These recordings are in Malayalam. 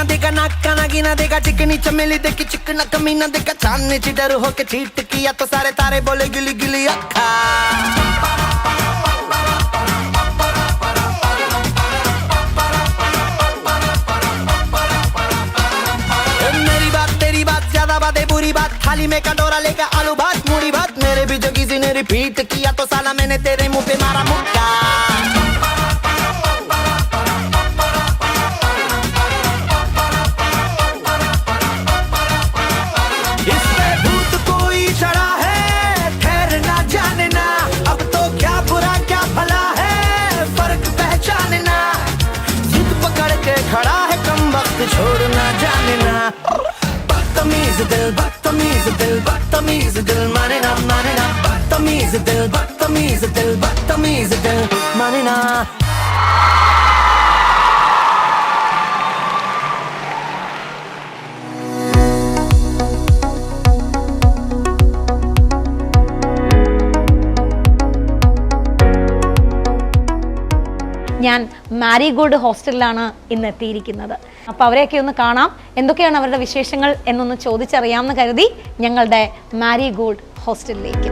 ना देखा नाका नागी ना देखा चिकनी चमेली देखी चिकना कमी ना देखा चांदनी चिटर होके चीट किया तो सारे तारे बोले गिली गिली अक्खा मेरी बात तेरी बात ज्यादा बातें बुरी बात थाली में कटोरा लेकर आलू भात मूड़ी भात मेरे भी जो किसी ने रिपीट किया तो साला मैंने तेरे मुंह पे मारा मुक्का खड़ा है कम वक्त छोड़ना जानना बदतमीज दिल बदतमीज दिल बदतमीज दिल माने ना बदतमीज दिल बदतमीज दिल बदतमीज दिल माने ना ഞാൻ മാരിഗോൾഡ് ഹോസ്റ്റലിലാണ് ഇന്ന് എത്തിയിരിക്കുന്നത്. അപ്പോൾ അവരെയൊക്കെ ഒന്ന് കാണാം, എന്തൊക്കെയാണ് അവരുടെ വിശേഷങ്ങൾ എന്നൊന്ന് ചോദിച്ചറിയാമെന്ന് കരുതി ഞങ്ങളുടെ മാരിഗോൾഡ് ഹോസ്റ്റലിലേക്ക്.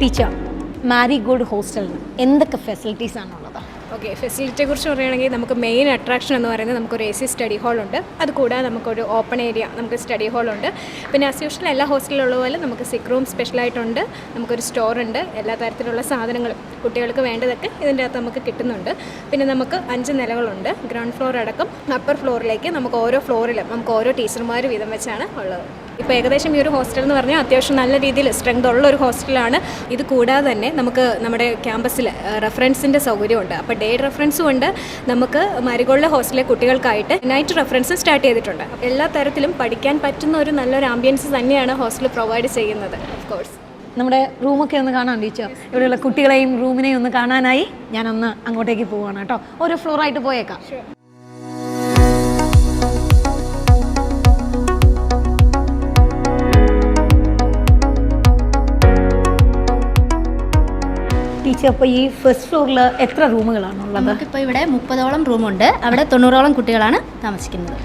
ടീച്ചർ, മാരിഗോൾഡ് ഹോസ്റ്റലിന് എന്തൊക്കെ ഫെസിലിറ്റീസ് ആണുള്ളത്? ഓക്കെ, ഫെസിലിറ്റിയെ കുറിച്ച് പറയുകയാണെങ്കിൽ നമുക്ക് മെയിൻ അട്രാക്ഷൻ എന്ന് പറയുന്നത് നമുക്കൊരു AC സ്റ്റഡി ഹാളുണ്ട്. അതുകൂടാതെ നമുക്കൊരു ഓപ്പൺ ഏരിയ, നമുക്ക് സ്റ്റഡി ഹാളുണ്ട്. പിന്നെ ആസ് യൂഷ്വൽ എല്ലാ ഹോസ്റ്റലിലുള്ള പോലെ നമുക്ക് സിക്ക് റൂം സ്പെഷ്യലായിട്ടുണ്ട്. നമുക്കൊരു സ്റ്റോറുണ്ട്. എല്ലാ തരത്തിലുള്ള സാധനങ്ങളും കുട്ടികൾക്ക് വേണ്ടതൊക്കെ ഇതിൻ്റെ അകത്ത് നമുക്ക് കിട്ടുന്നുണ്ട്. പിന്നെ നമുക്ക് 5 നിലകളുണ്ട്. ഗ്രൗണ്ട് ഫ്ലോർ അടക്കം അപ്പർ ഫ്ലോറിലേക്ക് നമുക്ക് ഓരോ ഫ്ലോറിലും നമുക്ക് ഓരോ ടീച്ചർമാർ വീതം വെച്ചാണ് ഉള്ളത്. ഇപ്പോൾ ഏകദേശം ഈ ഒരു ഹോസ്റ്റൽ എന്ന് പറഞ്ഞാൽ അത്യാവശ്യം നല്ല രീതിയിൽ സ്ട്രെങ്ത് ഉള്ള ഒരു ഹോസ്റ്റലാണ്. ഇത് കൂടാതെ തന്നെ നമുക്ക് നമ്മുടെ ക്യാമ്പസിൽ റെഫറൻസിൻ്റെ സൗകര്യമുണ്ട്. അപ്പോൾ ഡേ റെഫറൻസും ഉണ്ട്. നമുക്ക് മാരിഗോൾഡ് ഹോസ്റ്റലിലെ കുട്ടികൾക്കായിട്ട് നൈറ്റ് റെഫറൻസ് സ്റ്റാർട്ട് ചെയ്തിട്ടുണ്ട്. എല്ലാ തരത്തിലും പഠിക്കാൻ പറ്റുന്ന ഒരു നല്ലൊരു ആംബിയൻസ് തന്നെയാണ് ഹോസ്റ്റൽ പ്രൊവൈഡ് ചെയ്യുന്നത്. ഓഫ് കോഴ്സ് നമ്മുടെ റൂമൊക്കെ ഒന്ന് കാണാൻ ടീച്ചർ. ഇവിടെയുള്ള കുട്ടികളെയും റൂമിനെയും ഒന്ന് കാണാനായി ഞാനൊന്ന് അങ്ങോട്ടേക്ക് പോവുകയാണ് കേട്ടോ. ഓരോ ഫ്ലോറായിട്ട് പോയേക്കാം. ടീച്ചർ, അപ്പോൾ ഈ ഫസ്റ്റ് ഫ്ലോറിൽ എത്ര റൂമുകളാണുള്ളത്? നമുക്കിപ്പോൾ ഇവിടെ 30ഓളം റൂമുണ്ട്. അവിടെ 90ഓളം കുട്ടികളാണ് താമസിക്കുന്നത്.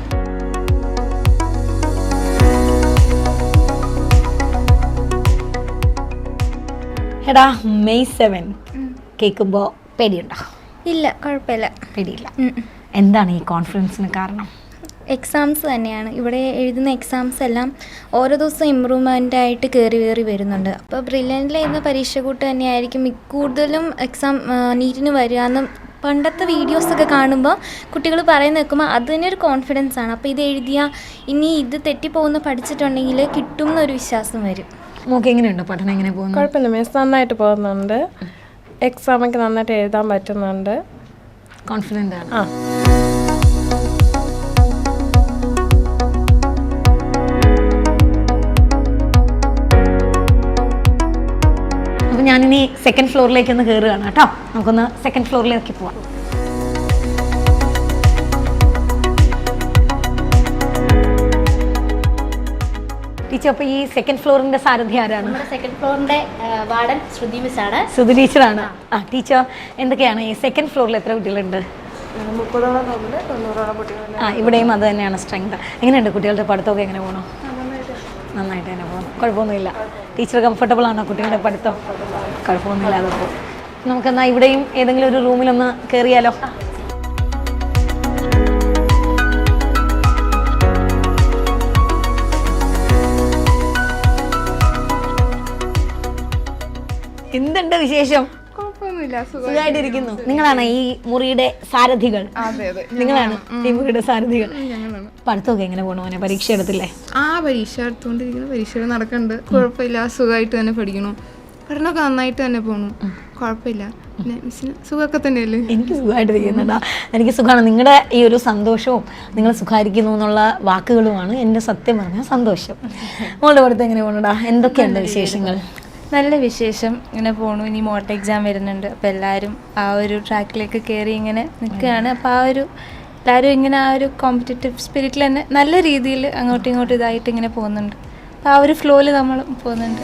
എടാ, May 7 കേൾക്കുമ്പോൾ പേടിയുണ്ടോ? ഇല്ല, കുഴപ്പമില്ല. പേടിയില്ല. എന്താണ് ഈ കോൺഫിഡൻസിന് കാരണം? എക്സാംസ് തന്നെയാണ്. ഇവിടെ എഴുതുന്ന എക്സാംസ് എല്ലാം ഓരോ ദിവസവും ഇമ്പ്രൂവ്മെൻ്റ് ആയിട്ട് കയറി വരുന്നുണ്ട്. അപ്പോൾ ബ്രില്യൻ്റിൽ എഴുതുന്ന പരീക്ഷ കൂട്ട് തന്നെയായിരിക്കും കൂടുതലും എക്സാം നീറ്റിന് വരികയെന്ന് പണ്ടത്തെ വീഡിയോസൊക്കെ കാണുമ്പോൾ കുട്ടികൾ പറയുന്ന നിൽക്കുമ്പോൾ അത് തന്നെ ഒരു കോൺഫിഡൻസ് ആണ്. അപ്പോൾ ഇത് എഴുതിയാൽ ഇനി ഇത് തെറ്റിപ്പോകുന്ന പഠിച്ചിട്ടുണ്ടെങ്കിൽ കിട്ടും എന്നൊരു വിശ്വാസം വരും. മോക്ക് എങ്ങനെയുണ്ട് പഠനം? എങ്ങനെ പോകുന്നു? കുഴപ്പമില്ല മിസ്, നന്നായിട്ട് പോകുന്നുണ്ട്. എക്സാമൊക്കെ നന്നായിട്ട് എഴുതാൻ പറ്റുന്നുണ്ട്. കോൺഫിഡൻ്റ് ആണ്. അപ്പോൾ ഞാനിനി സെക്കൻഡ് ഫ്ലോറിലേക്ക് ഒന്ന് കയറുകയാണ് കേട്ടോ. നമുക്കൊന്ന് സെക്കൻഡ് ഫ്ലോറിലേക്ക് പോവാം. ടീച്ചർ, അപ്പോൾ ഈ സെക്കൻഡ് ഫ്ലോറിന്റെ സാരഥി ആരാണ്? നമ്മുടെ സെക്കൻഡ് ഫ്ലോറിന്റെ വാർഡൻ ശ്രുതി മിസ് ആണ്. ശ്രുതി ടീച്ചറാണ്. ടീച്ചർ, എന്തൊക്കെയാണ് ഈ സെക്കൻഡ് ഫ്ലോറിൽ എത്ര കുട്ടികളുണ്ട്? 30ഓളം റൂമിൽ 90ഓളം കുട്ടികളുണ്ട്. ഇവിടെയും അത് തന്നെയാണ് സ്ട്രെങ്ത്. എങ്ങനെയുണ്ട് കുട്ടികളുടെ പഠിത്തമൊക്കെ? എങ്ങനെ പോകണം? നന്നായിട്ട് തന്നെ പോകുന്നു. കുഴപ്പമൊന്നുമില്ല. ടീച്ചർ കംഫർട്ടബിൾ ആണോ കുട്ടികളുടെ പഠിത്തം? കുഴപ്പമൊന്നുമില്ലാതെ പോകും. നമുക്കെന്നാൽ ഇവിടെയും ഏതെങ്കിലും ഒരു റൂമിലൊന്ന് കയറിയാലോ? എന്തുണ്ട് വിശേഷം? സുഖമായിട്ടിരിക്കുന്നു. നിങ്ങളാണ് ഈ മുറിയുടെ സാരഥികൾ? നിങ്ങളാണ് ഈ മുറിയുടെ സാരഥികൾ. പഠിത്തമൊക്കെ എങ്ങനെ പോകണു? മോനെ, പരീക്ഷ എടുത്തില്ലേ? പരീക്ഷ എടുത്തുകൊണ്ടിരിക്കുന്നു. പരീക്ഷ നടക്കുന്നുണ്ട്. കുഴപ്പമില്ല, സുഖമായിട്ട് തന്നെ പഠിക്കണു. പഠനമൊക്കെ നന്നായിട്ട് തന്നെ പോണു. കുഴപ്പമില്ല. മിസ്സിന് സുഖമൊക്കെ തന്നെയല്ലേ? എനിക്ക് സുഖമായിട്ടിരിക്കുന്നുണ്ടാ. എനിക്ക് സുഖമാണ്. നിങ്ങളുടെ ഈ ഒരു സന്തോഷവും നിങ്ങൾ സുഖമായിരിക്കുന്നു എന്നുള്ള വാക്കുകളുമാണ് എൻ്റെ സത്യം പറഞ്ഞ സന്തോഷം. മോളുടെ പഠിത്തം എങ്ങനെ പോകണടാ? എന്തൊക്കെയുണ്ട് വിശേഷങ്ങൾ? നല്ല വിശേഷം. ഇങ്ങനെ പോണു. ഇനി മോട്ട് എക്സാം വരുന്നുണ്ട്. അപ്പോൾ എല്ലാവരും ആ ഒരു ട്രാക്കിലേക്ക് കയറി ഇങ്ങനെ നിൽക്കുകയാണ്. അപ്പോൾ എല്ലാവരും ഇങ്ങനെ ആ ഒരു കോമ്പറ്റേറ്റീവ് സ്പിരിറ്റിൽ തന്നെ നല്ല രീതിയിൽ അങ്ങോട്ടും ഇങ്ങോട്ടും ഇതായിട്ട് ഇങ്ങനെ പോകുന്നുണ്ട്. അപ്പോൾ ആ ഒരു ഫ്ലോയിൽ നമ്മൾ പോകുന്നുണ്ട്.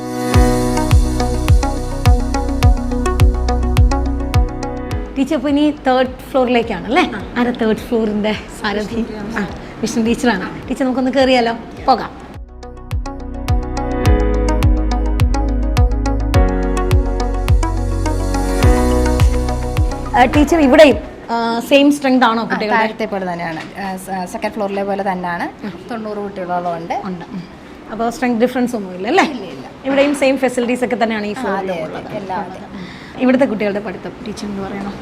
ടീച്ചർ ഇപ്പോൾ ഇനി 3rd ഫ്ലോറിലേക്കാണ് അല്ലേ? ആരാ 3rd ഫ്ലോറിൻ്റെ സാരഥി? വിഷ്ണു ടീച്ചറാണ്. ടീച്ചർ നമുക്കൊന്ന് കയറിയാലോ? പോകാം. ടീച്ചർ ഇവിടെയും സെയിം സ്ട്രെങ്ത് ആണോ കുട്ടികളുടെ? താഴത്തെ പോലെ തന്നെയാണ്, സെക്കൻഡ് ഫ്ലോറിലെ പോലെ തന്നെയാണ്. 90 കുട്ടികളോളം ഉണ്ട്. അപ്പോൾ സ്ട്രെങ്ത് ഡിഫറൻസ് ഒന്നുമില്ല അല്ലേ? ഇവിടെയും സെയിം ഫെസിലിറ്റീസ് ഒക്കെ തന്നെയാണ് ഈ ഫ്ലോറിൽ ഉള്ളത്. ഇവിടുത്തെ കുട്ടികളുടെ പഠിത്തം ടീച്ചർ എന്ന് പറയണം.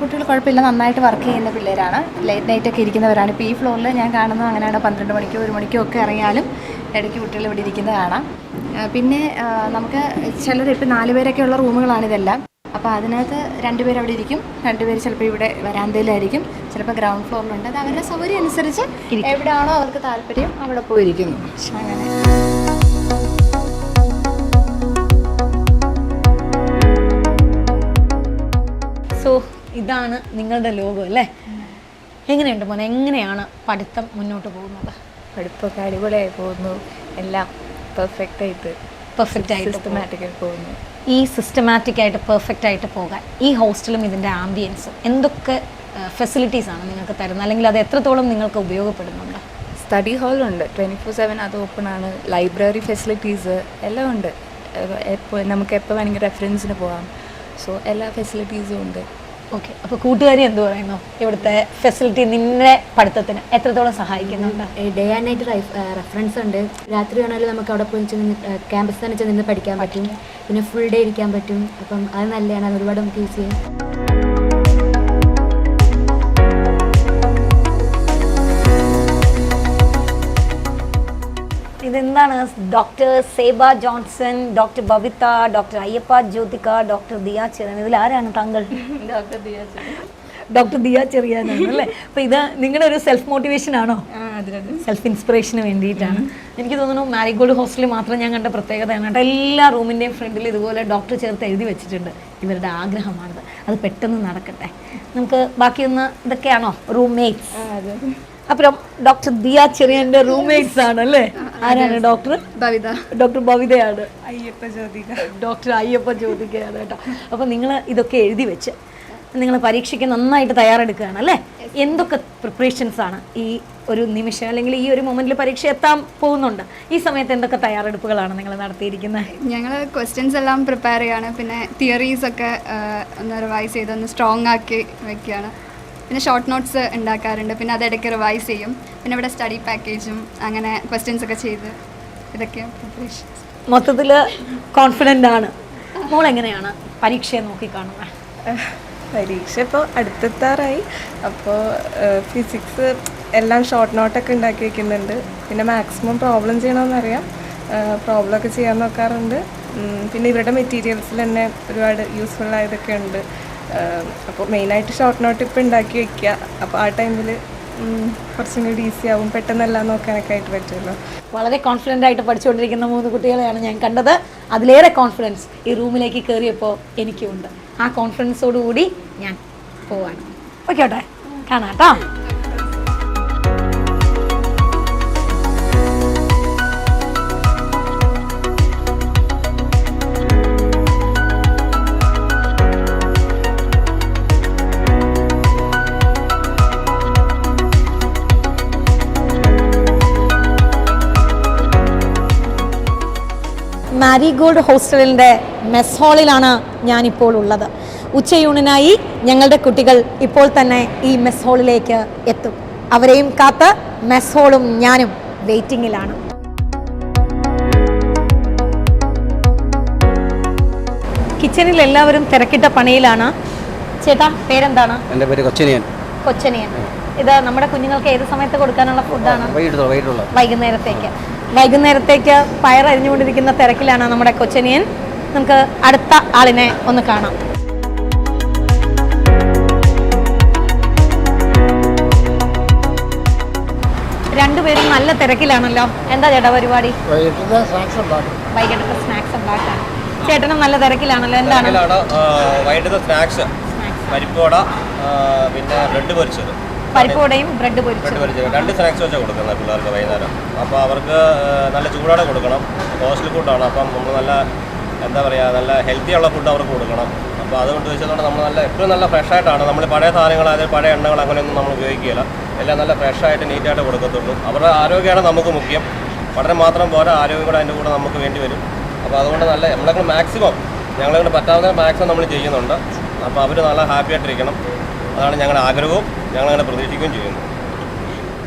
കുട്ടികൾ കുഴപ്പമില്ല, നന്നായിട്ട് വർക്ക് ചെയ്യുന്ന പിള്ളേരാണ്. ലേറ്റ് നൈറ്റ് ഒക്കെ ഇരിക്കുന്നവരാണ്. ഇപ്പോൾ ഈ ഫ്ലോറിൽ ഞാൻ കാണുന്നത് അങ്ങനെയാണ്. 12 മണിക്കോ 1 മണിക്കോ ഒക്കെ ഇറങ്ങിയാലും ഇടയ്ക്ക് കുട്ടികൾ ഇവിടെ ഇരിക്കുന്നത് കാണാം. പിന്നെ നമുക്ക് ചിലർ ഇപ്പോൾ 4 പേരൊക്കെ ഉള്ള റൂമുകളാണിതെല്ലാം. അപ്പോൾ അതിനകത്ത് 2 പേര് അവിടെ ഇരിക്കും, 2 പേര് ചിലപ്പോൾ ഇവിടെ വരാന്തയിലായിരിക്കും, ചിലപ്പോൾ ഗ്രൗണ്ട് ഫ്ലോറിലുണ്ട്. അത് അവരുടെ സൗകര്യം അനുസരിച്ച് എവിടെയാണോ അവർക്ക് താല്പര്യം അവിടെ പോയിരിക്കുന്നു. അങ്ങനെ സോ ഇതാണ് നിങ്ങളുടെ ലോകം അല്ലേ? എങ്ങനെയുണ്ട് മോനെ? എങ്ങനെയാണ് പഠിത്തം മുന്നോട്ട് പോകുന്നത്? പഠിത്തമൊക്കെ അടിപൊളിയായി പോകുന്നു. എല്ലാം പെർഫെക്റ്റ് ആയിട്ട് സിസ്റ്റമാറ്റിക്കായി പോകുന്നു. ഈ സിസ്റ്റമാറ്റിക് ആയിട്ട് പെർഫെക്റ്റ് ആയിട്ട് പോകാൻ ഈ ഹോസ്റ്റലും ഇതിൻ്റെ ആംബിയൻസും എന്തൊക്കെ ഫെസിലിറ്റീസാണ് നിങ്ങൾക്ക് തരുന്നത്, അല്ലെങ്കിൽ അത് എത്രത്തോളം നിങ്ങൾക്ക് ഉപയോഗപ്പെടുന്നുണ്ട്? സ്റ്റഡി ഹാളുണ്ട്, 24/7 അത് ഓപ്പണാണ്. ലൈബ്രറി ഫെസിലിറ്റീസ് എല്ലാം ഉണ്ട്. നമുക്ക് എപ്പോൾ വേണമെങ്കിൽ റെഫറൻസിന് പോകാം. സോ എല്ലാ ഫെസിലിറ്റീസും ഉണ്ട്. ഓക്കെ, അപ്പോൾ കൂട്ടുകാരി എന്ത് പറയുന്നു? ഇവിടുത്തെ ഫെസിലിറ്റി നിന്നെ പഠിത്തത്തിന് എത്രത്തോളം സഹായിക്കുന്നുണ്ട്? ഡേ ആൻഡ് നൈറ്റ് റെഫറൻസ് ഉണ്ട്. രാത്രി വേണമെങ്കിലും നമുക്ക് അവിടെ പോയി ക്യാമ്പസ് തന്നെ ചെന്ന് പഠിക്കാൻ പറ്റും. പിന്നെ ഫുൾ ഡേ ഇരിക്കാൻ പറ്റും. അപ്പം അത് നല്ലതാണ്, അത് ഒരുപാട് നമുക്ക് യൂസ് ചെയ്യാം. ഇതെന്താണ്? Doctor Seba Johnson, doctor Bavitha, doctor Ayyappa Jyothika, doctor Diya Cheriyan. ഇതിൽ ആരാണ് താങ്കൾ? ഡോക്ടർ ദിയ ചെറിയാനാണ് അല്ലേ? അപ്പോൾ ഇത് നിങ്ങളുടെ ഒരു സെൽഫ് മോട്ടിവേഷൻ ആണോ? സെൽഫ് ഇൻസ്പിറേഷന് വേണ്ടിയിട്ടാണ്. എനിക്ക് തോന്നുന്നു മാരിഗോൾഡ് ഹോസ്റ്റലിൽ മാത്രം ഞാൻ കണ്ട പ്രത്യേകതയാണ് കേട്ടോ. എല്ലാ റൂമിൻ്റെയും ഫ്രണ്ടിൽ ഇതുപോലെ ഡോക്ടർ ചേർത്ത് എഴുതി വെച്ചിട്ടുണ്ട്. ഇവരുടെ ആഗ്രഹമാണിത്, അത് പെട്ടെന്ന് നടക്കട്ടെ. നമുക്ക് ബാക്കിയൊന്ന് ഇതൊക്കെയാണോ റൂംമേറ്റ്സ്? അப்புறம் ഡോക്ടർ ദിയ ചെറിയാൻ്റെ റൂംമേറ്റ്സ് ആണ് അല്ലേ? ആരാണ്? ഡോക്ടർ ഭവിത. ഡോക്ടർ ഭവിതയാണ്. അയ്യപ്പ ജ്യോതിക. ഡോക്ടർ അയ്യപ്പ ജ്യോതികയാണ് കേട്ടോ. അപ്പോൾ നിങ്ങൾ ഇതൊക്കെ എഴുതി വെച്ച് നിങ്ങൾ പരീക്ഷയ്ക്ക് നന്നായിട്ട് തയ്യാറെടുക്കുകയാണ് അല്ലേ? എന്തൊക്കെ പ്രിപ്പറേഷൻസ് ആണ് ഈ ഒരു നിമിഷം, അല്ലെങ്കിൽ ഈ ഒരു മൊമെന്റിൽ പരീക്ഷ എത്താൻ പോകുന്നുണ്ട്, ഈ സമയത്ത് എന്തൊക്കെ തയ്യാറെടുപ്പുകളാണ് നിങ്ങൾ നടത്തിയിരിക്കുന്നത്? ഞങ്ങൾ ക്വസ്റ്റ്യൻസ് എല്ലാം പ്രിപ്പയർ ചെയ്യാണ്. പിന്നെ തിയറീസ് ഒക്കെ ഒന്ന് റിവൈസ് ചെയ്ത് ഒന്ന് സ്ട്രോങ് ആക്കി വെക്കുകയാണ്. പിന്നെ ഷോർട്ട് നോട്ട്സ് ഉണ്ടാക്കാറുണ്ട്. പിന്നെ അതിടയ്ക്ക് റിവൈസ് ചെയ്യും. പിന്നെ ഇവിടെ സ്റ്റഡി പാക്കേജും അങ്ങനെ ക്വസ്റ്റ്യൻസ് ഒക്കെ ചെയ്ത് ഇതൊക്കെയാണ് പ്രിപ്പറേഷൻസ്. മൊത്തത്തിൽ കോൺഫിഡൻ്റ് ആണ്. മോൾ എങ്ങനെയാണ് പരീക്ഷയെ നോക്കിക്കാണുന്നത്? പരീക്ഷ ഇപ്പോൾ അടുത്തെത്താറായി. അപ്പോൾ ഫിസിക്സ് എല്ലാം ഷോർട്ട് നോട്ടൊക്കെ ഉണ്ടാക്കി വയ്ക്കുന്നുണ്ട്. പിന്നെ മാക്സിമം പ്രോബ്ലം ചെയ്യണമെന്നറിയാം, പ്രോബ്ലമൊക്കെ ചെയ്യാൻ നോക്കാറുണ്ട്. പിന്നെ ഇവരുടെ മെറ്റീരിയൽസിൽ തന്നെ ഒരുപാട് യൂസ്ഫുൾ ആയതൊക്കെ ഉണ്ട്. അപ്പോൾ മെയിനായിട്ട് ഷോർട്ട് നോട്ട് ഇപ്പോൾ ഉണ്ടാക്കി വയ്ക്കുക. അപ്പോൾ ആ ടൈമിൽ കുറച്ചും കൂടി ഈസി ആവും, പെട്ടെന്നെല്ലാം നോക്കാനൊക്കെ ആയിട്ട് പറ്റുമല്ലോ. വളരെ കോൺഫിഡൻ്റ് ആയിട്ട് പഠിച്ചുകൊണ്ടിരിക്കുന്ന 3 കുട്ടികളെയാണ് ഞാൻ കണ്ടത്. അതിലേറെ കോൺഫിഡൻസ് ഈ റൂമിലേക്ക് കയറിയപ്പോൾ എനിക്കുണ്ട്. ആ കോൺഫിഡൻസോടുകൂടി ഞാൻ പോവാണ്. ഓക്കെ ഓട്ടെ, കാണാം കേട്ടോ. മാരിഗോൾഡ് ഹോസ്റ്റലിൻ്റെ മെസ് ഹാളിലാണ് ഞാനിപ്പോൾ ഉള്ളത്. ഉച്ചയൂണിനായി ഞങ്ങളുടെ കുട്ടികൾ ഇപ്പോൾ തന്നെ ഈ മെസ് ഹാളിലേക്ക് എത്തും. അവരെയും കാത്ത് മെസ് ഹാളും ഞാനും വെയിറ്റിങ്ങിലാണ്. കിച്ചണിൽ എല്ലാവരും തിരക്കിട്ട പണിയിലാണ്. ചേട്ടാ, പേരെന്താണ്? എൻ്റെ പേര് കൊച്ചനിയൻ. കൊച്ചനിയൻ. ഇത് നമ്മുടെ കുഞ്ഞുങ്ങൾക്ക് ഏത് സമയത്ത് കൊടുക്കാനുള്ള ഫുഡാണ്? വൈകുന്നേരത്തേക്ക് പയറരിഞ്ഞുകൊണ്ടിരിക്കുന്ന തിരക്കിലാണ് നമ്മുടെ കൊച്ചനിയൻ. നമുക്ക് അടുത്ത ആളിനെ ഒന്ന് കാണാം. രണ്ടുപേരും നല്ല തിരക്കിലാണല്ലോ. എന്താ ചേട്ടാ പരിപാടി? വൈകിട്ടത്തെ സ്നാക്സ് ഉണ്ടാക്കാൻ. ചേട്ടനും നല്ല തിരക്കിലാണല്ലോ. എന്താണ് വൈകിട്ടത്തെ സ്നാക്സ്? പരിപ്പോട, പിന്നെ ബ്രെഡ് പൊരിച്ചത്. പരിപ്പോടെയും ബ്രെഡ് പൊരിച്ചു 2 സ്നാക്സ് വെച്ചാൽ കൊടുക്കുന്നത് പിള്ളേർക്ക് വൈകുന്നേരം. അപ്പോൾ അവർക്ക് നല്ല ചൂടോടെ കൊടുക്കണം. ഹോസ്റ്റൽ ഫുഡാണ്. അപ്പം നമ്മൾ നല്ല എന്താ പറയുക, നല്ല ഹെൽത്തി ഉള്ള ഫുഡ് അവർക്ക് കൊടുക്കണം. അപ്പോൾ അതുകൊണ്ട് വെച്ചതുകൊണ്ട് നമ്മൾ എപ്പോഴും നല്ല ഫ്രഷായിട്ടാണ്. നമ്മൾ പഴയ സാധനങ്ങൾ, അതായത് പഴയ എണ്ണകൾ അങ്ങനെയൊന്നും നമ്മൾ ഉപയോഗിക്കുകയില്ല. എല്ലാം നല്ല ഫ്രഷായിട്ട് നീറ്റായിട്ട് കൊടുക്കത്തുള്ളൂ. അവരുടെ ആരോഗ്യമാണ് നമുക്ക് മുഖ്യം. പഠനം മാത്രം പോരാ, ആരോഗ്യം കൂടെ അതിൻ്റെ കൂടെ നമുക്ക് വേണ്ടി വരും. അപ്പോൾ അതുകൊണ്ട് നല്ല നമ്മളെ മാക്സിമം ഞങ്ങളെ പറ്റാവുന്ന മാക്സിമം നമ്മൾ ചെയ്യുന്നുണ്ട്. അപ്പോൾ അവർ നല്ല ഹാപ്പി ആയിട്ടിരിക്കണം. അതാണ് ഞങ്ങളുടെ ആഗ്രഹവും ഞങ്ങളങ്ങനെ പ്രതീക്ഷിക്കുകയും ചെയ്യുന്നു.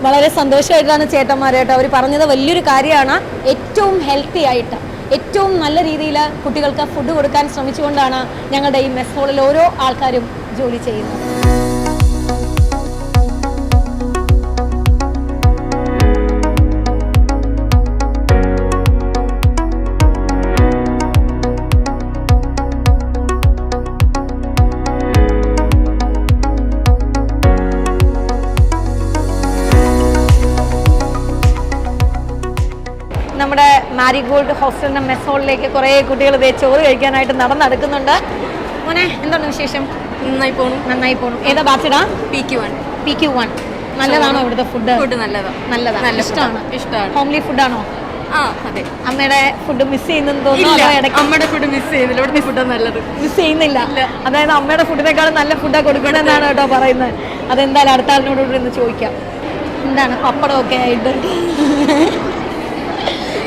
വളരെ സന്തോഷമായിട്ടാണ് ചേട്ടന്മാരായിട്ട് അവർ പറഞ്ഞത്. വലിയൊരു കാര്യമാണ്. ഏറ്റവും ഹെൽത്തി ആയിട്ട് ഏറ്റവും നല്ല രീതിയിൽ കുട്ടികൾക്ക് ഫുഡ് കൊടുക്കാൻ ശ്രമിച്ചുകൊണ്ടാണ് ഞങ്ങളുടെ ഈ മെസ് ഹോളിൽ ഓരോ ആൾക്കാരും ജോലി ചെയ്യുന്നത്. നമ്മുടെ മാരിഗോൾഡ് ഹോസ്റ്റലിൻ്റെ മെസ് ഹോളിലേക്ക് കുറേ കുട്ടികൾ ചോറ് കഴിക്കാനായിട്ട് നടന്നെടുക്കുന്നുണ്ട്. മോനെ, എന്താണ് വിശേഷം? നന്നായി പോണു. ഏതാ ബാച്ചിടാ? PQ1. നല്ലതാണോ ഇവിടുത്തെ ഫുഡ്? നല്ലതാണ്. ഇഷ്ടമാണ്. ഹോംലി ഫുഡാണോ? അതെ. അമ്മയുടെ ഫുഡ് മിസ് ചെയ്യുന്നെന്ന് തോന്നുന്നു. അമ്മയുടെ ഫുഡ് മിസ് ചെയ്യുന്നില്ല. ഇവിടുത്തെ ഫുഡ് നല്ലത്. മിസ് ചെയ്യുന്നില്ല. അതായത് അമ്മയുടെ ഫുഡിനേക്കാളും നല്ല ഫുഡാണ് കൊടുക്കണമെന്നാണ് കേട്ടോ പറയുന്നത്. അതെന്തായാലും അടുത്ത ആളിനോട് ഇന്ന് ചോദിക്കാം. എന്താണ് പപ്പടമൊക്കെ ആയിട്ട്?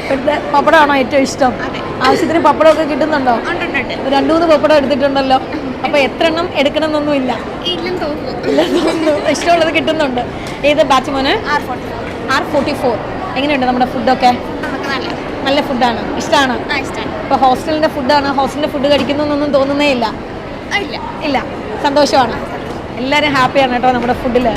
ഇവിടുത്തെ പപ്പടമാണോ ഏറ്റവും ഇഷ്ടം? ആവശ്യത്തിന് പപ്പടമൊക്കെ കിട്ടുന്നുണ്ടോ? 2-3 പപ്പടം എടുത്തിട്ടുണ്ടല്ലോ. അപ്പോൾ എത്ര എണ്ണം എടുക്കണം എന്നൊന്നുമില്ല. ഇഷ്ടമുള്ളത് കിട്ടുന്നുണ്ട്. ഏത് ബാച്ച് മോന്? R44. എങ്ങനെയുണ്ട് നമ്മുടെ ഫുഡൊക്കെ? നല്ല ഫുഡാണ്. ഇഷ്ടമാണ്. ഇപ്പോൾ ഹോസ്റ്റലിൻ്റെ ഫുഡാണ്. ഹോസ്റ്റലിൻ്റെ ഫുഡ് കഴിക്കുന്നൊന്നും തോന്നുന്നേ ഇല്ല. സന്തോഷമാണ്. എല്ലാവരും ഹാപ്പിയാണ് കേട്ടോ നമ്മുടെ ഫുഡിൽ.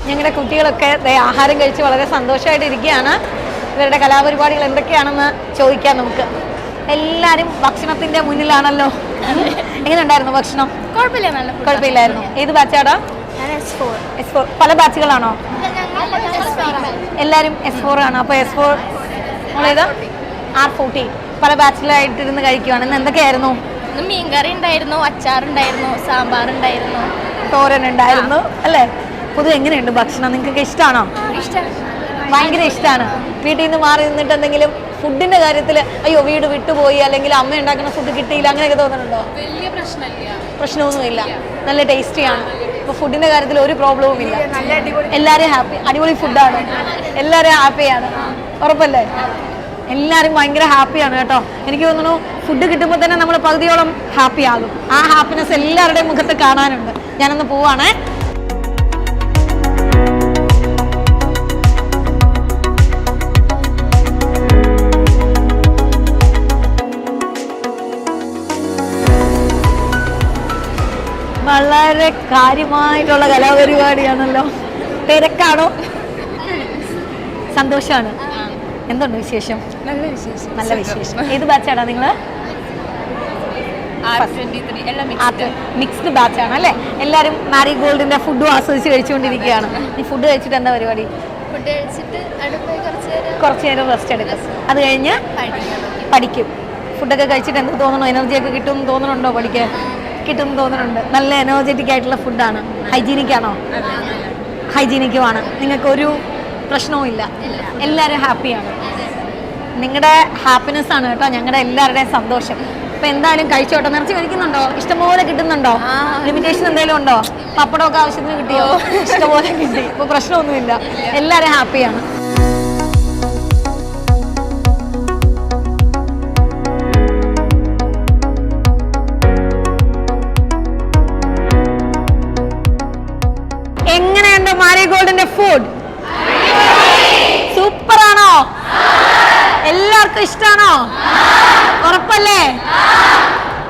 ഞങ്ങളുടെ കുട്ടികളൊക്കെ ആഹാരം കഴിച്ച് വളരെ സന്തോഷമായിട്ട് ഇരിക്കുകയാണ്. ഇവരുടെ കലാപരിപാടികൾ എന്തൊക്കെയാണെന്ന് ചോദിക്കാം നമുക്ക്. എല്ലാവരും ഭക്ഷണത്തിൻ്റെ മുന്നിലാണല്ലോ. എങ്ങനെയുണ്ടായിരുന്നു ഭക്ഷണം? കുഴപ്പമില്ലായിരുന്നു. ഏത് ബാച്ചാടാ? S4. പല ബാച്ചുകളാണോ? എല്ലാവരും S4 ആണ്. അപ്പോൾ S4 ഏതാ? R40. പല ബാച്ചിലായിട്ടിരുന്ന് കഴിക്കുവാണ്. ഇന്ന് എന്തൊക്കെയായിരുന്നു? മീൻകറി ഉണ്ടായിരുന്നു, അച്ചാറുണ്ടായിരുന്നു, സാമ്പാറുണ്ടായിരുന്നു, തോരൻ ഉണ്ടായിരുന്നു അല്ലേ? പൊതുവെ എങ്ങനെയുണ്ട് ഭക്ഷണം? നിങ്ങൾക്കൊക്കെ ഇഷ്ടമാണോ? ഭയങ്കര ഇഷ്ടമാണ്. വീട്ടിൽ നിന്ന് മാറി നിന്നിട്ട് എന്തെങ്കിലും ഫുഡിൻ്റെ കാര്യത്തിൽ അയ്യോ വീട് വിട്ടുപോയി അല്ലെങ്കിൽ അമ്മ ഉണ്ടാക്കുന്ന ഫുഡ് കിട്ടിയില്ല അങ്ങനെയൊക്കെ തോന്നുന്നുണ്ടോ? വലിയ പ്രശ്നമൊന്നുമില്ല. നല്ല ടേസ്റ്റിയാണ്. ഇപ്പോൾ ഫുഡിൻ്റെ കാര്യത്തിൽ ഒരു പ്രോബ്ലവും ഇല്ല. എല്ലാവരും ഹാപ്പി. അടിപൊളി ഫുഡാണ്. എല്ലാവരും ഹാപ്പിയാണ്. ഉറപ്പല്ലേ? എല്ലാവരും ഭയങ്കര ഹാപ്പിയാണ് കേട്ടോ. എനിക്ക് തോന്നുന്നു ഫുഡ് കിട്ടുമ്പോൾ തന്നെ നമ്മൾ പകുതിയോളം ഹാപ്പി ആകും. ആ ഹാപ്പിനെസ് എല്ലാവരുടെയും മുഖത്ത് കാണാനുണ്ട്. ഞാനൊന്ന് പോവാണേ. വളരെ കാര്യമായിട്ടുള്ള കലാപരിപാടിയാണല്ലോ. തിരക്കാണോ? സന്തോഷമാണ്. എന്തുണ്ട് വിശേഷം? നല്ല വിശേഷം. ഏത് ബാച്ചാണ് നിങ്ങൾ? മിക്സ്ഡ് ബാച്ചാണ് അല്ലേ? എല്ലാവരും മാരിഗോൾഡിന്റെ ഫുഡും ആസ്വദിച്ച് കഴിച്ചുകൊണ്ടിരിക്കുകയാണ്. ഈ ഫുഡ് കഴിച്ചിട്ട് എന്താ പരിപാടി? കുറച്ച് നേരം റെസ്റ്റ് എടുക്കും. അത് കഴിഞ്ഞ് പഠിക്കും. ഫുഡൊക്കെ കഴിച്ചിട്ട് എന്ത് തോന്നണോ? എനർജിയൊക്കെ കിട്ടുമെന്ന് തോന്നുന്നുണ്ടോ? പഠിക്കാൻ കിട്ടുമെന്ന് തോന്നുന്നുണ്ട്. നല്ല എനർജറ്റിക് ആയിട്ടുള്ള ഫുഡാണ്. ഹൈജീനിക്കാണോ? ഹൈജീനിക്കുമാണ്. നിങ്ങൾക്കൊരു പ്രശ്നവും ഇല്ല. എല്ലാവരും ഹാപ്പിയാണ്. നിങ്ങളുടെ ഹാപ്പിനെസ് ആണ് കേട്ടോ ഞങ്ങളുടെ എല്ലാവരുടെയും സന്തോഷം. അപ്പോൾ എന്തായാലും കഴിച്ചോട്ടെ. നിറച്ച് കഴിക്കുന്നുണ്ടോ? ഇഷ്ടംപോലെ കിട്ടുന്നുണ്ടോ? ലിമിറ്റേഷൻ എന്തെങ്കിലും ഉണ്ടോ? പപ്പടമൊക്കെ ആവശ്യത്തിന് കിട്ടിയോ? ഇഷ്ടംപോലെ കിട്ടി. ഇപ്പോൾ പ്രശ്നമൊന്നുമില്ല. എല്ലാവരും ഹാപ്പിയാണ്. എങ്ങനെയുണ്ട് മാരിഗോൾഡിന്റെ ഫുഡ്? സൂപ്പറാണോ? എല്ലാവർക്കും ഇഷ്ടമാണോ? ഉറപ്പല്ലേ?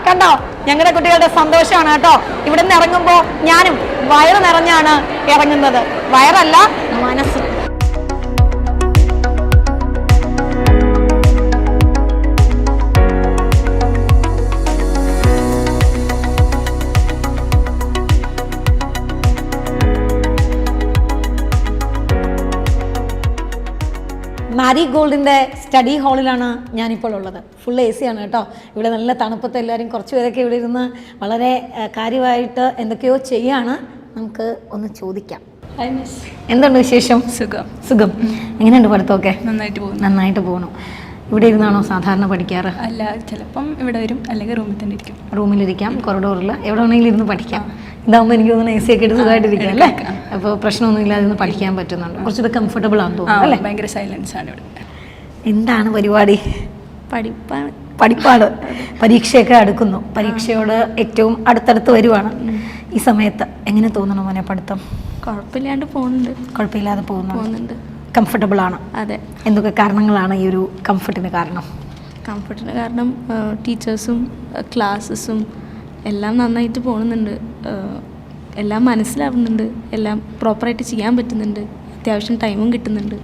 കണ്ടോ ഞങ്ങളുടെ കുട്ടികളുടെ സന്തോഷമാണ് കേട്ടോ. ഇവിടെ നിന്ന് ഇറങ്ങുമ്പോൾ ഞാനും വയറ് നിറഞ്ഞാണ് ഇറങ്ങുന്നത്, വയറല്ല മനസ്സ്. മാരി ഗോൾഡിൻ്റെ സ്റ്റഡി ഹാളിലാണ് ഞാനിപ്പോൾ ഉള്ളത്. ഫുൾ AC ആണ് കേട്ടോ. ഇവിടെ നല്ല തണുപ്പത്ത് എല്ലാവരും കുറച്ച് പേരൊക്കെ ഇവിടെ ഇരുന്ന് വളരെ കാര്യമായിട്ട് എന്തൊക്കെയോ ചെയ്യാണ്. നമുക്ക് ഒന്ന് ചോദിക്കാം. എന്തുണ്ട് വിശേഷം? സുഖം. എങ്ങനെയുണ്ട് പഠിത്തമൊക്കെ? നന്നായിട്ട് പോകുന്നു. ഇവിടെ ഇരുന്നാണോ സാധാരണ പഠിക്കാറ്? അല്ല, ചിലപ്പം ഇവിടെ വരും, അല്ലെങ്കിൽ റൂമിൽ തന്നെ ഇരിക്കും. റൂമിലിരിക്കാം, കൊറിഡോറിൽ എവിടെ വേണമെങ്കിലും ഇരുന്ന് പഠിക്കാം. ഇതാകുമ്പോൾ എനിക്ക് തോന്നുന്നു AC ഒക്കെ ഇട്ട് സുഖമായിട്ടിരിക്കാം അല്ലേ? അപ്പോൾ പ്രശ്നമൊന്നും ഇല്ലാതെ ഇരുന്ന് പഠിക്കാൻ പറ്റുന്നുണ്ട്. കുറച്ചുകൂടെ കംഫർട്ടബിൾ ആണെന്ന് തോന്നുന്നു അല്ലേ? ഭയങ്കര സൈലൻസ് ആണ് ഇവിടെ. എന്താണ് പരിപാടി? പഠിപ്പാണ്. പരീക്ഷയൊക്കെ അടുക്കുന്നു. പരീക്ഷയോട് ഏറ്റവും അടുത്തടുത്ത് വരുവാണ് ഈ സമയത്ത്. എങ്ങനെ തോന്നണം മോനെ പഠിത്തം? കുഴപ്പമില്ലാതെ പോകുന്നുണ്ട്. കംഫർട്ടബിൾ ആണ്. അതെ. എന്തൊക്കെ കാരണങ്ങളാണ് ഈ ഒരു കംഫർട്ടിന് കാരണം? ടീച്ചേഴ്സും ക്ലാസ്സസും എല്ലാം നന്നായിട്ട് പോകുന്നുണ്ട്. എല്ലാം മനസ്സിലാവുന്നുണ്ട്. എല്ലാം പ്രോപ്പറായിട്ട് ചെയ്യാൻ പറ്റുന്നുണ്ട്. അത്യാവശ്യം ടൈമും കിട്ടുന്നുണ്ട്.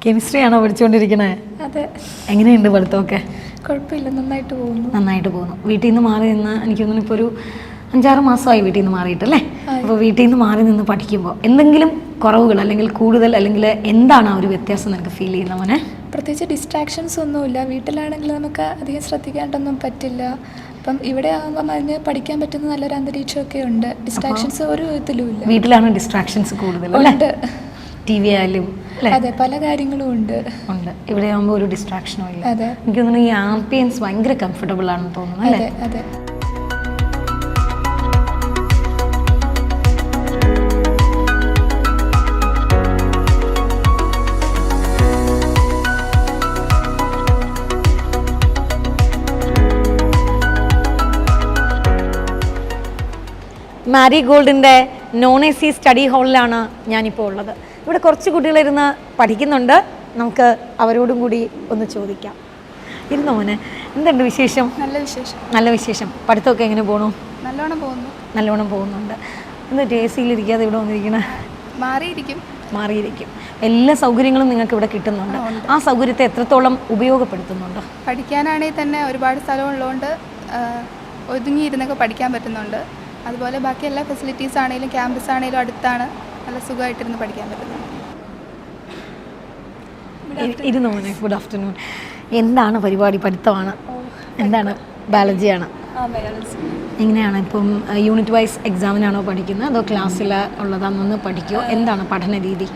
കെമിസ്ട്രി ആണോ പഠിച്ചുകൊണ്ടിരിക്കണേ? അതെ. എങ്ങനെയുണ്ട് പഠിത്തമൊക്കെ? കുഴപ്പമില്ല, നന്നായിട്ട് പോകുന്നു. വീട്ടിൽ നിന്ന് മാറി നിന്ന് എനിക്ക് തോന്നുന്നു ഇപ്പോൾ ഒരു 5-6 മാസമായി വീട്ടിൽ നിന്ന് മാറിയിട്ടല്ലേ? അപ്പോൾ വീട്ടിൽ നിന്ന് മാറി നിന്ന് പഠിക്കുമ്പോൾ എന്തെങ്കിലും കുറവുകൾ അല്ലെങ്കിൽ കൂടുതൽ അല്ലെങ്കിൽ എന്താണ് ആ ഒരു വ്യത്യാസം നിനക്ക് ഫീൽ ചെയ്യുന്ന മോനെ? പ്രത്യേകിച്ച് ഡിസ്ട്രാക്ഷൻസ് ഒന്നുമില്ല. വീട്ടിലാണെങ്കിൽ നമുക്ക് അധികം ശ്രദ്ധിക്കാണ്ടൊന്നും പറ്റില്ല. അപ്പം ഇവിടെ ആകുമ്പം അതിന് പഠിക്കാൻ പറ്റുന്ന നല്ലൊരു അന്തരീക്ഷമൊക്കെ ഉണ്ട്. ഡിസ്ട്രാക്ഷൻസ് ഒരു വിധത്തിലും ഇല്ല. വീട്ടിലാണ് ഡിസ്ട്രാക്ഷൻസ് കൂടുതൽ? TV ആയാലും അതെ, പല കാര്യങ്ങളും ഉണ്ട്. ഇവിടെ ആകുമ്പോൾ ഒരു ഡിസ്ട്രാക്ഷനും ഇല്ല. അതെ. എനിക്ക് തോന്നുന്നു ഈ ആംബിയൻസ് ഭയങ്കര കംഫർട്ടബിൾ ആണെന്ന് തോന്നുന്നു അല്ലേ? അതെ. മാരി ഗോൾഡിൻ്റെ non-AC സ്റ്റഡി ഹാളിലാണ് ഞാനിപ്പോൾ ഉള്ളത്. ഇവിടെ കുറച്ച് കുട്ടികളിരുന്ന് പഠിക്കുന്നുണ്ട്. നമുക്ക് അവരോടും കൂടി ഒന്ന് ചോദിക്കാം. ഇരുന്നോ മോനെ, എന്തുണ്ട് വിശേഷം? നല്ല വിശേഷം. പഠിത്തമൊക്കെ എങ്ങനെ പോകണു? നല്ലോണം പോകുന്നുണ്ട്. എന്നിട്ട് AC യിലിരിക്കാതെ ഇവിടെ വന്നിരിക്കണേ? മാറിയിരിക്കും. എല്ലാ സൗകര്യങ്ങളും നിങ്ങൾക്ക് ഇവിടെ കിട്ടുന്നുണ്ട്. ആ സൗകര്യത്തെ എത്രത്തോളം ഉപയോഗപ്പെടുത്തുന്നുണ്ട്? പഠിക്കാനാണെങ്കിൽ തന്നെ ഒരുപാട് സ്ഥലമുള്ളതുകൊണ്ട് ഒതുങ്ങിയിരുന്നൊക്കെ പഠിക്കാൻ പറ്റുന്നുണ്ട്. അതുപോലെ ബാക്കി എല്ലാ ഫെസിലിറ്റീസ് ആണെങ്കിലും ക്യാമ്പസ് ആണെങ്കിലും അടുത്താണ്. നല്ല സുഖമായിട്ടിരുന്ന് പഠിക്കാൻ പറ്റുന്നുണ്ട്. ഇരുന്നോ മോനെ. Good afternoon. എന്താണ് പരിപാടി? പഠിത്തമാണ്. എന്താണ്? ബയോളജിയാണ്. എങ്ങനെയാണ് ഇപ്പം യൂണിറ്റ് വൈസ് എക്സാമിനാണോ പഠിക്കുന്നത് അതോ ക്ലാസ്സിൽ ഉള്ളതാണെന്ന് പഠിക്കുമോ? എന്താണ് പഠന രീതി?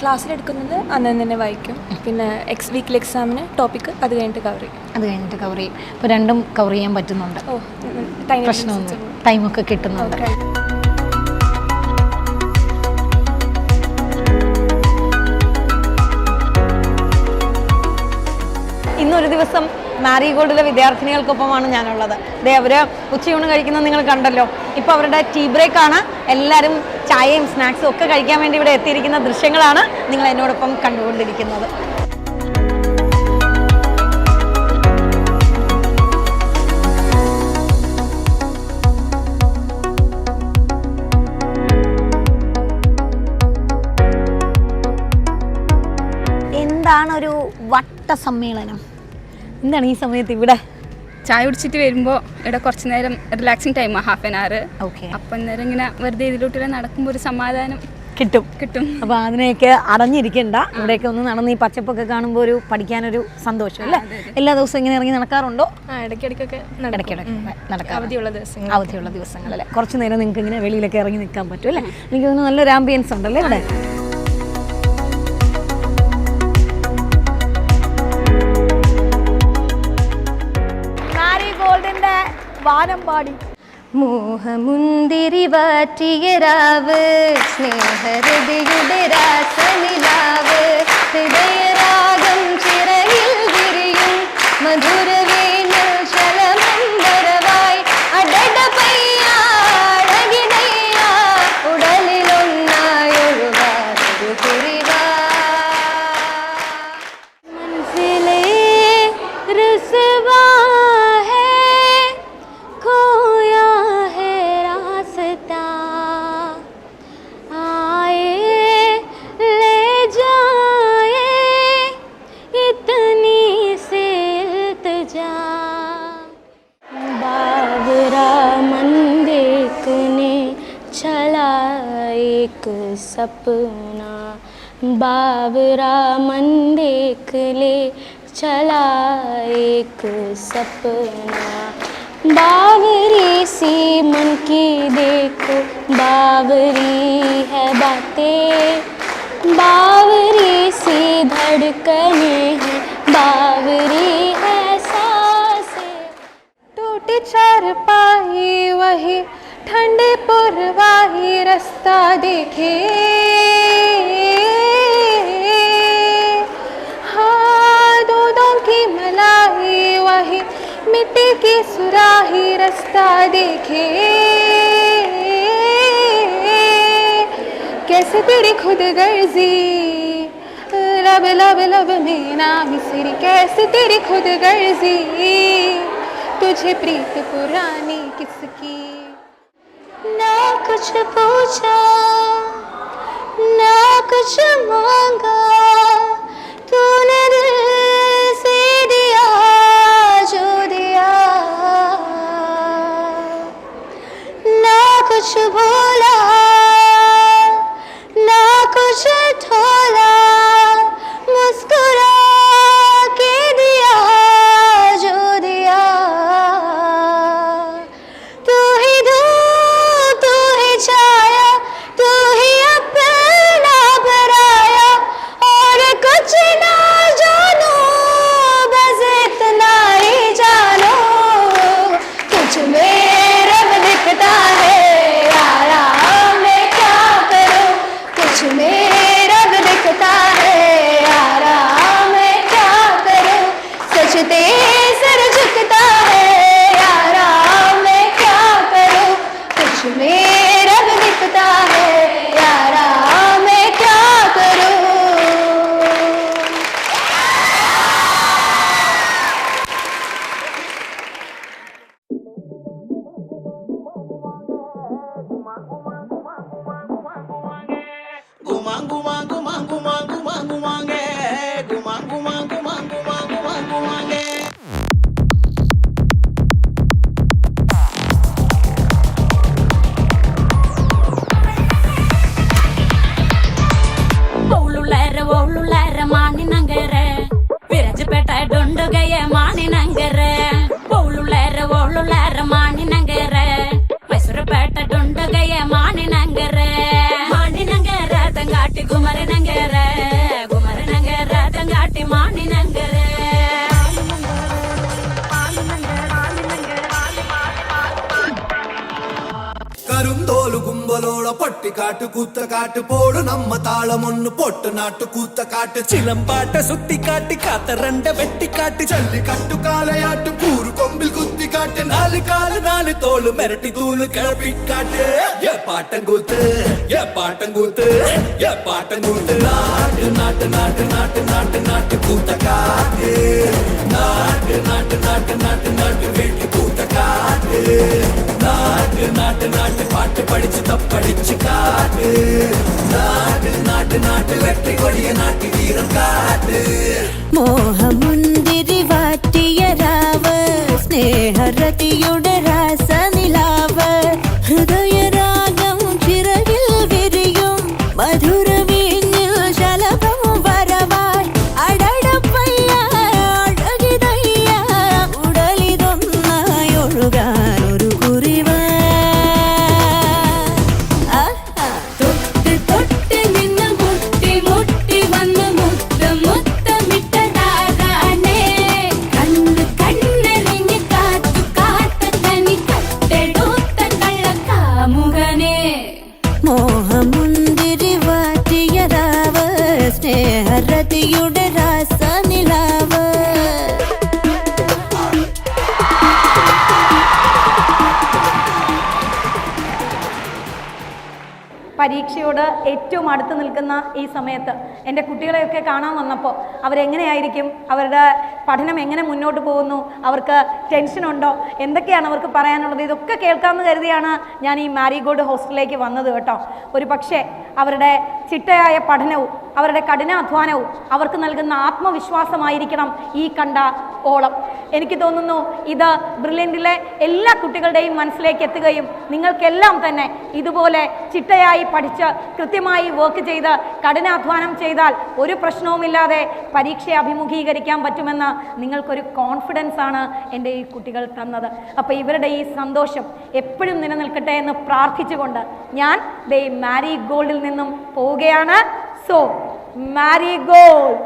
ക്ലാസ്സിലെടുക്കുന്നത് അന്ന് തന്നെ വായിക്കും. പിന്നെ വീക്കിലി എക്സാമിന് ടോപ്പിക്ക് അത് കഴിഞ്ഞിട്ട് കവർ ചെയ്യും. ഇപ്പോൾ രണ്ടും കവർ ചെയ്യാൻ പറ്റുന്നുണ്ട്? പ്രശ്നമൊന്നും ടൈമൊക്കെ കിട്ടുന്നുണ്ട്. ഇന്നൊരു ദിവസം മാരി ഗോൾഡിലെ വിദ്യാർത്ഥിനികൾക്കൊപ്പമാണ് ഞാനുള്ളത്. അവർ ഉച്ചയൂണ് കഴിക്കുന്നത് നിങ്ങൾ കണ്ടല്ലോ. ഇപ്പോൾ അവരുടെ ടീ ബ്രേക്കാണ്. എല്ലാവരും ചായയും സ്നാക്സും ഒക്കെ കഴിക്കാൻ വേണ്ടി ഇവിടെ എത്തിയിരിക്കുന്ന ദൃശ്യങ്ങളാണ് നിങ്ങൾ എന്നോടൊപ്പം കണ്ടുകൊണ്ടിരിക്കുന്നത്. എന്താണ് ഒരു വട്ട സമ്മേളനം? എന്താണ് ഈ സമയത്ത് ഇവിടെ? ചായ കുടിച്ചിട്ട് വരുമ്പോൾ ഇവിടെ കുറച്ച് നേരം റിലാക്സിങ് ടൈമാണ്, 1/2 hour. അപ്പം അന്നേരം ഇങ്ങനെ വെറുതെ ഇതിലോട്ട് നടക്കുമ്പോൾ ഒരു സമാധാനം കിട്ടും. അപ്പോൾ അതിനെയൊക്കെ അടഞ്ഞിരിക്കണ്ട. ഇവിടെയൊക്കെ ഒന്ന് നടന്ന് ഈ പച്ചപ്പൊക്കെ കാണുമ്പോൾ ഒരു പഠിക്കാനൊരു സന്തോഷം അല്ലേ? എല്ലാ ദിവസവും ഇങ്ങനെ ഇറങ്ങി നടക്കാറുണ്ടോ? ഇടയ്ക്കിടയ്ക്കൊക്കെ നടക്കാം. അവധിയുള്ള ദിവസങ്ങളല്ലേ? കുറച്ച് നേരം നിങ്ങൾക്ക് ഇങ്ങനെ വെളിയിലൊക്കെ ഇറങ്ങി നിൽക്കാൻ പറ്റും അല്ലേ? എനിക്ക് തോന്നുന്നു നല്ലൊരു ആംബിയൻസ് ഉണ്ടല്ലേ ഇവിടെ? വാനമ്പാടി മോഹമുന്തിരി വാറ്റിയ രാവ് സ്നേഹരതിയുടെ രാസനിലാവ് ഹൃദയരാഗം ചിറകിൽ വിരിയും മധുരവേണു ശലമംബരവായി അടട പയ്യാടകിടയ്യ ഉടലിലൊന്നായൊഴുകാതൊരു കുറിവാ മനസ്സിലെ രസവാ एक सपना बावरा मन देख ले चला एक सपना बावरी सी मन की देखो बावरी है बातें बावरी सी धड़कने हैं बावरी है सांसें टूटी चारपाई वही ठंडे पुरवाही रास्ता देखे हाँ दूधों की मलाई वही मिट्टी की सुराही रास्ता देखे कैसे तेरी खुद गर्जी लब लब लब में ना मिसरी कैसे तेरी खुद गर्जी तुझे प्रीत पुरानी किसकी ना कुछ पूछा ना कुछ मांगा तूने दिल से दिया जो दिया ना कुछ बोला ना कुछ थोड़ा मुस्कुरा के दिया जो दिया तू ही धूप तू ही छाया तू ही अपना पराया और कुछ ना जानो बस इतना ही जानो कुछ में रब दिखता है यारा मैं क्या करूं कुछ में रब दिखता है यारा मैं क्या करूं सजदे सर झुकता है यारा मैं क्या करूं कुछ में रब दिखता है यारा मैं क्या करूं ಒಳ್ಳುಳರ ಮಾನಿನಂಗರ ವಿರಜಪೇಟ ಡೊಂಡುಗಯ ಮಾನಿನಂಗರ ಒಳ್ಳುಳರ ಮಾನಿನಂಗರ ಮೈಸೂರುಪೇಟ ಡೊಂಡುಗಯ ಮಾನಿನಂಗರ ಮಾನಿನಂಗರ ತಂಗಾಟಿ ಗುಮರನಂಗರ ಗುಮರನಂಗರ ತಂಗಾಟಿ ಮಾನಿನಂಗರ കരുന്തോലു കുമ്പലോള പൊട്ടിക്കാട്ട് കൂത്തക്കാട്ട് പോടു നമ്മ താളമൊന്ന് പൊട്ടുനാട്ട് കൂത്തക്കാട്ട് ചിലമ്പാട്ട സുത്തിക്കാട്ടി കാത്തറണ്ട വെട്ടിക്കാട്ട് ചല്ലിക്കട്ടു കാലയാട്ട് കൂറു കൊമ്പിൽ കുത്തിക്കാട്ട് നാല് കാല് നാല് തോള് മിരട്ടി തൂള് കിളപ്പിക്കാട്ട് പാട്ടം കൂത്ത് പാട്ടം കൂത്ത് പാട്ടം കൂത്ത് നാട്ട് നാട്ട് നാട്ട് നാട്ട് നാട്ട് നാട്ട് കൂത്തക്കാട്ട് നാട്ട് നാട്ട് നാട്ട് നാട്ട് നാട്ട് വീട്ടിൽ കൂത്തക്കാട്ട് നാട്ട് നാട്ട് നാട്ട് പാട്ട് പഠിച്ച് തപ്പടിച്ച് കാട്ട് നാട്ട് നാട്ട് നാട്ട് വെട്ടി കൊടിയ നാട്ടി വീരം കാട്ട് മോഹമുന്തിരി വാറ്റിയ രാവ് സ്നേഹരതിയുടെ രാസനിലാവ് ഹൃദയരാഗം ചിറകിൽ വിരിയും മധുര വീഞ്ഞിൽ ശലഭം വരവായി അടടപ്പയ്യ അഴകിതയ്യ ഉടലിതൊന്നായി ഒഴുകാൻ ഒരു കുറിവ തൊട്ട് തൊട്ട് നിന്ന് മുട്ടി മുട്ടി വന്ന് മുത്തം മുത്തമിട്ടതാരാണേ കണ്ണ് കണ്ണെറിഞ്ഞ് കാത്തു കാത്ത തനി കട്ടെടുത്ത കള്ളക്കാമുകനെ മോഹമുന്തിരി വാറ്റിയ രാവ് സ്നേഹരതിയുടെ രാസനിലാവ് പരീക്ഷയോട് ഏറ്റവും അടുത്ത് നിൽക്കുന്ന ഈ സമയത്ത് എൻ്റെ കുട്ടികളെയൊക്കെ കാണാൻ വന്നപ്പോൾ അവരെങ്ങനെയായിരിക്കും, അവരുടെ പഠനം എങ്ങനെ മുന്നോട്ട് പോകുന്നു, അവർക്ക് ടെൻഷനുണ്ടോ, എന്തൊക്കെയാണ് അവർക്ക് പറയാനുള്ളത്, ഇതൊക്കെ കേൾക്കാമെന്ന് കരുതിയാണ് ഞാൻ ഈ മാരിഗോൾഡ് ഹോസ്റ്റലിലേക്ക് വന്നത് കേട്ടോ. ഒരു പക്ഷേ അവരുടെ ചിട്ടയായ പഠനവും അവരുടെ കഠിനാധ്വാനവും അവർക്ക് നൽകുന്ന ആത്മവിശ്വാസമായിരിക്കണം ഈ കണ്ട ഓളം. എനിക്ക് തോന്നുന്നു ഇത് ബ്രില്യൻറ്റിലെ എല്ലാ കുട്ടികളുടെയും മനസ്സിലേക്ക് എത്തുകയും നിങ്ങൾക്കെല്ലാം തന്നെ ഇതുപോലെ ചിട്ടയായി പഠിച്ച് കൃത്യമായി വർക്ക് ചെയ്ത് കഠിനാധ്വാനം ചെയ്താൽ ഒരു പ്രശ്നവുമില്ലാതെ പരീക്ഷയെ അഭിമുഖീകരിക്കാൻ പറ്റുമെന്ന് നിങ്ങൾക്കൊരു കോൺഫിഡൻസ് ആണ് എൻ്റെ ഈ കുട്ടികൾ തന്നത്. അപ്പോൾ ഇവരുടെ ഈ സന്തോഷം എപ്പോഴും നിലനിൽക്കട്ടെ എന്ന് പ്രാർത്ഥിച്ചുകൊണ്ട് ഞാൻ ദേ മാരി ഗോൾഡിൽ നിന്നും പോവുകയാണ്. സോ മാരി ഗോൾഡ്.